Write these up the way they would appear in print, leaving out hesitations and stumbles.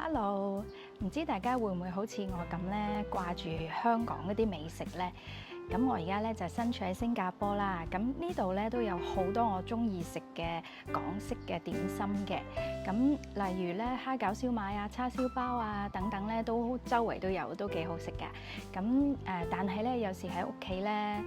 Hello，唔知大家會唔會好似我咁咧，掛住香港嗰啲美食呢？咁我而家咧就身處喺新加坡啦，咁呢度咧都有好多我中意食嘅港式嘅點心嘅，咁例如咧蝦餃燒賣啊、叉燒包啊等等咧，都周圍都有，都幾好食㗎。咁但係咧有時喺屋企咧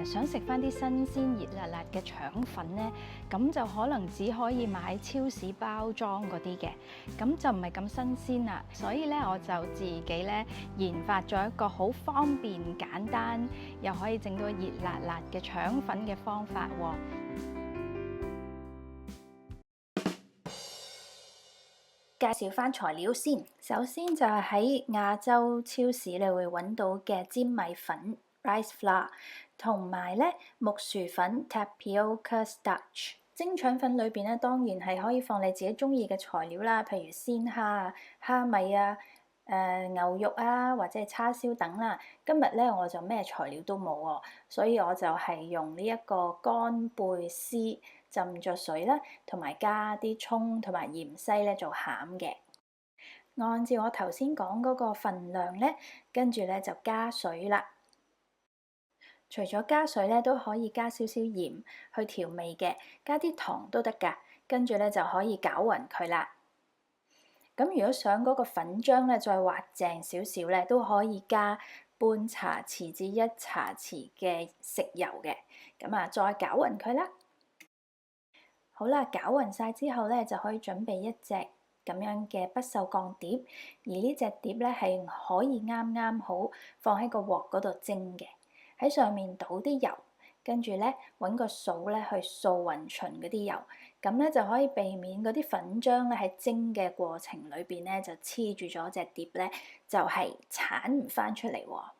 想食翻啲新鮮熱辣辣嘅腸粉咧，咁就可能只可以買超市包裝嗰啲嘅，咁就唔係咁新鮮啦。所以咧我就自己咧研發咗一個好方便簡單，又可以整到熱辣辣嘅腸粉嘅方法喎。介紹翻材料先，首先就係喺亞洲超市你會揾到嘅尖米粉 （rice flour） 同埋咧木薯粉 （tapioca starch）。蒸腸粉裏邊咧當然係可以放你自己中意嘅材料啦，譬如鮮蝦啊、蝦米啊、牛肉啊或者係叉燒等啦。今日咧我就咩材料都冇喎，所以我就係用呢一個乾貝絲浸咗水啦，同埋加啲葱同埋芫茜咧做餡嘅。按照我頭先講嗰個份量咧，跟住咧就加水啦。除咗加水咧，都可以加少少鹽去調味嘅，加啲糖都得㗎。跟住咧就可以攪勻佢啦。咁如果想嗰個粉漿咧再滑淨少少咧，都可以加半茶匙至1茶匙嘅食油嘅。咁啊，再攪勻佢啦。好啦，攪勻晒之後咧，就可以準備一隻咁樣嘅不鏽鋼碟，而呢隻碟咧係可以啱啱好放喺個鑊嗰度蒸嘅。喺上面倒啲油，跟住咧揾個掃咧去掃勻勻嗰啲油，咁咧就可以避免嗰啲粉漿咧喺蒸嘅過程裏邊咧就黐住咗隻碟咧，就係剷唔翻出嚟喎。好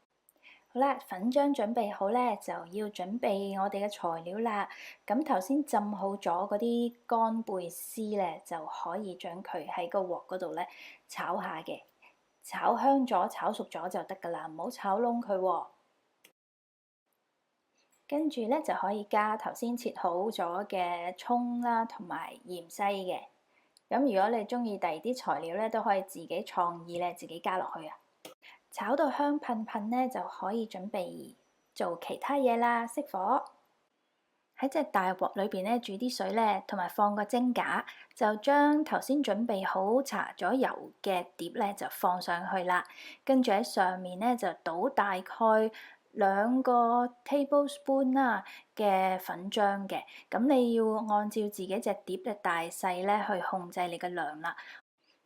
啦，粉漿準備好咧，就要準備我哋嘅材料啦。咁頭先浸好咗嗰啲乾貝絲咧，就可以將佢喺個鑊嗰度咧炒下嘅，炒香咗、炒熟咗就得㗎啦，唔好炒燶佢喎。跟住咧就可以加頭先切好咗嘅葱啦，同埋芫茜嘅。咁如果你中意第二啲材料咧，都可以自己創意咧，自己加落去啊。炒到香噴噴咧，就可以準備做其他嘢啦。熄火，喺隻大鑊裏邊咧煮啲水咧，同埋放個蒸架，就將頭先準備好搽咗油嘅碟咧就放上去啦。跟住喺上面咧就倒大概2個 tablespoon 啦嘅粉漿嘅。咁你要按照自己隻碟嘅大細咧去控制你嘅量啦。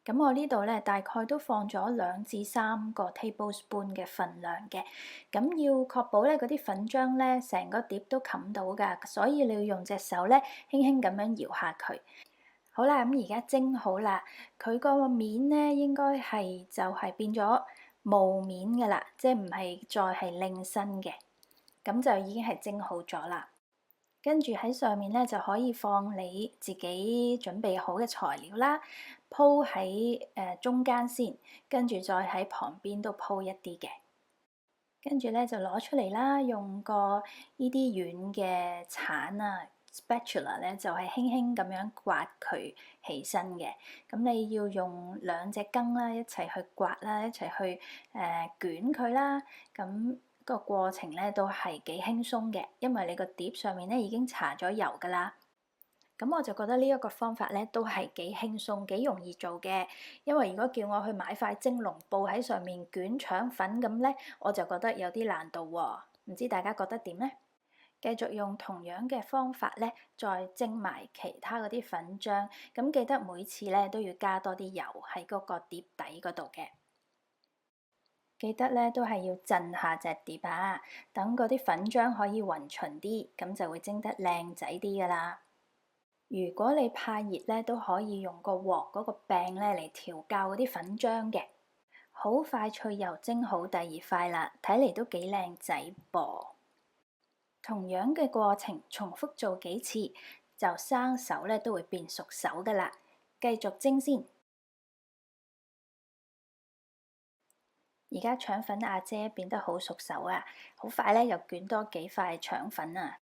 咁我呢度咧大概都放咗2至3個 tablespoon 嘅份量嘅，咁要確保咧嗰啲粉漿咧成個碟都冚到㗎，所以你要用隻手咧輕輕咁樣搖下佢。好啦，咁而家蒸好啦，佢個面咧應該係就係變咗霧面㗎啦，即係唔係再係擰身嘅，咁就已經係蒸好咗啦。跟住喺上面咧就可以放你自己準備好嘅材料啦，鋪喺中間先，跟住再喺旁邊都鋪一啲嘅。跟住咧就攞出嚟啦，用個呢啲軟嘅鏟啊 spatula 咧就係輕輕咁樣刮佢起身嘅。咁你要用2隻羹啦，一齊去刮啦，一齊去捲佢啦，咁。個過程咧都係幾輕鬆嘅，因為你個碟上面咧已經搽咗油㗎啦。咁我就覺得呢一個方法咧都係幾輕鬆、幾容易做嘅。因為如果叫我去買塊蒸籠布喺上面捲腸粉咁咧，我就覺得有啲難度喎。唔知大家覺得點咧？繼續用同樣嘅方法咧，再蒸埋其他嗰啲粉漿。咁記得每次咧都要加多啲油喺嗰個碟底嗰度嘅。記得咧都係要震下隻碟啊，等嗰啲粉漿可以勻勻啲，咁就會蒸得靚仔啲噶啦。如果你怕熱咧，都可以用個鑊嗰個柄咧嚟調校嗰啲粉漿嘅。好快脆又蒸好第2塊啦，睇嚟都幾靚仔噃。同樣嘅過程重複做幾次，就生手咧都會變熟手噶啦。繼續蒸先。而家腸粉阿姐變得好熟手啊，好快咧又捲多幾塊腸粉啊。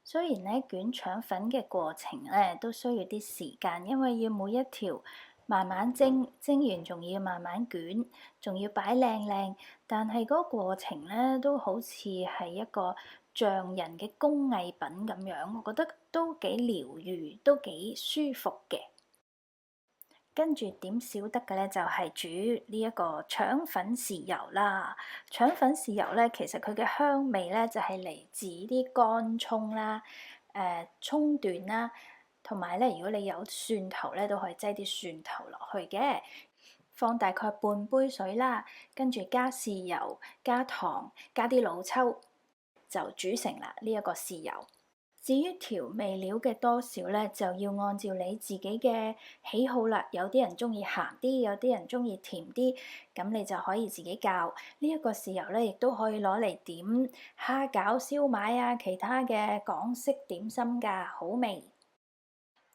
雖然咧捲腸粉嘅過程咧都需要啲時間，因為要每一條慢慢蒸，蒸完仲要慢慢捲，仲要擺靚靚。但係嗰個過程咧，都好似係一個匠人嘅工藝品咁樣，我覺得都幾療愈，都幾舒服嘅。跟住點少得嘅咧，就係煮呢一個腸粉豉油啦。腸粉豉油咧，其實佢嘅香味咧就係嚟自啲乾葱啦、葱段啦，同埋咧，如果你有蒜頭咧，都可以擠啲蒜頭落去嘅。放大概半杯水啦，跟住加豉油、加糖、加啲老抽，就煮成啦呢一個豉油。至於調味料嘅多少咧，就要按照你自己嘅喜好啦。有啲人中意鹹啲，有啲人中意甜啲，咁你就可以自己校。呢一個豉油咧，亦都可以攞嚟點蝦餃、燒賣啊，其他嘅港式點心㗎，好味。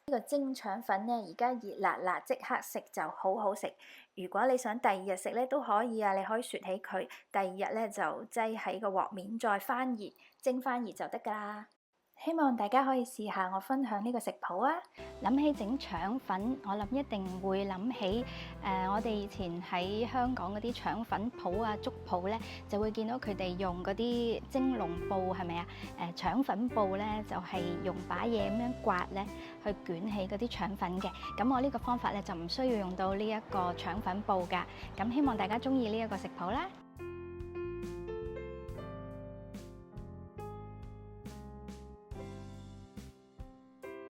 呢個蒸腸粉咧，而家熱辣辣，即刻食就好好食。如果你想第二日食咧，都可以啊，你可以雪起佢，第二日咧就擠喺個鑊面再翻熱，蒸翻熱就得㗎啦。希望大家可以試下我分享呢個食譜啊！諗起整腸粉，我諗一定會諗起我哋以前喺香港嗰啲腸粉鋪啊、粥鋪咧，就會見到佢哋用嗰啲蒸籠布，係咪啊？腸粉布咧就係用把嘢咁樣刮咧，去捲起嗰啲腸粉嘅。咁我呢個方法咧就唔需要用到呢一個腸粉布㗎。咁希望大家中意呢一個食譜啦〜